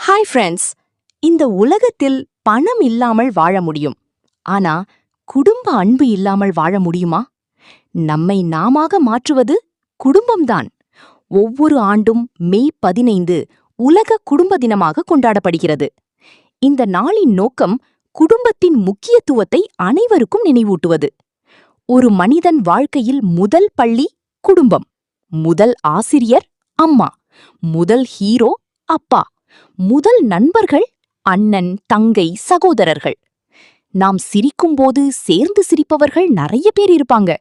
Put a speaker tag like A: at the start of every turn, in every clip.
A: Hi friends. இந்த உலகத்தில் பணம் இல்லாமல் வாழ முடியும். ஆனா குடும்ப அன்பு இல்லாமல் வாழ முடியுமா? நம்மை நாமாக மாற்றுவது குடும்பம்தான். ஒவ்வொரு ஆண்டும் மே 15 உலக குடும்ப தினமாக கொண்டாடப்படுகிறது. இந்த நாளின் நோக்கம் குடும்பத்தின் முக்கியத்துவத்தை அனைவருக்கும் நினைவூட்டுவது. ஒரு மனிதன் வாழ்க்கையில் முதல் பள்ளி குடும்பம், முதல் ஆசிரியர் அம்மா, முதல் ஹீரோ அப்பா, முதல் நண்பர்கள் அண்ணன், தங்கை, சகோதரர்கள். நாம் சிரிக்கும்போது சேர்ந்து சிரிப்பவர்கள் நிறைய பேர் இருப்பாங்க.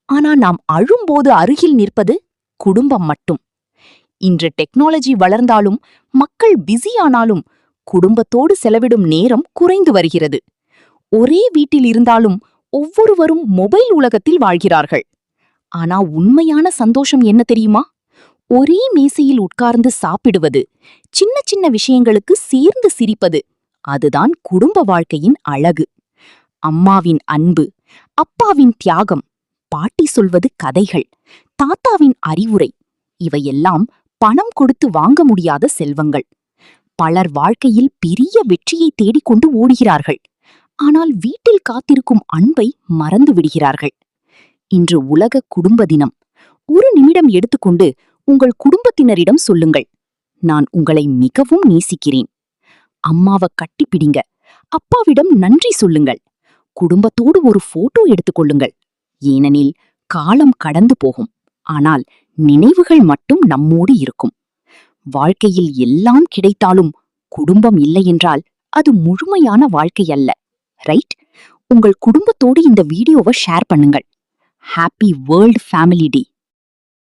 A: ஆனா நாம் அழும்போது அருகில் நிற்பது குடும்பம் மட்டும். இன்று டெக்னாலஜி வளர்ந்தாலும் மக்கள் பிஸியானாலும் குடும்பத்தோடு செலவிடும் நேரம் குறைந்து வருகிறது. ஒரே வீட்டில் இருந்தாலும் ஒவ்வொருவரும் மொபைல் உலகத்தில் வாழ்கிறார்கள். ஆனா உண்மையான சந்தோஷம் என்ன தெரியுமா? ஒரே மேசையில் உட்கார்ந்து சாப்பிடுவது, சின்ன சின்ன விஷயங்களுக்கு சேர்ந்து சிரிப்பது. அதுதான் குடும்ப வாழ்க்கையின் அழகு. அம்மாவின் அன்பு, அப்பாவின் தியாகம், பாட்டி சொல்வது கதைகள், தாத்தாவின் அறிவுரை, இவையெல்லாம் பணம் கொடுத்து வாங்க முடியாத செல்வங்கள். பலர் வாழ்க்கையில் பெரிய வெற்றியை தேடிக்கொண்டு ஓடுகிறார்கள். ஆனால் வீட்டில் காத்திருக்கும் அன்பை மறந்து விடுகிறார்கள். இன்று உலக குடும்ப தினம். ஒரு நிமிடம் எடுத்துக்கொண்டு உங்கள் குடும்பத்தினரிடம் சொல்லுங்கள், நான் உங்களை மிகவும் நேசிக்கிறேன். அம்மாவை கட்டிப்பிடிங்க, அப்பாவிடம் நன்றி சொல்லுங்கள். குடும்பத்தோடு ஒரு போட்டோ எடுத்துக்கொள்ளுங்கள். ஏனெனில் காலம் கடந்து போகும், ஆனால் நினைவுகள் மட்டும் நம்மோடு இருக்கும். வாழ்க்கையில் எல்லாம் கிடைத்தாலும் குடும்பம் இல்லையென்றால் அது முழுமையான வாழ்க்கை அல்ல, ரைட்? உங்கள் குடும்பத்தோடு இந்த வீடியோவை ஷேர் பண்ணுங்கள். ஹாப்பி வேர்ல்ட் ஃபேமிலி டே.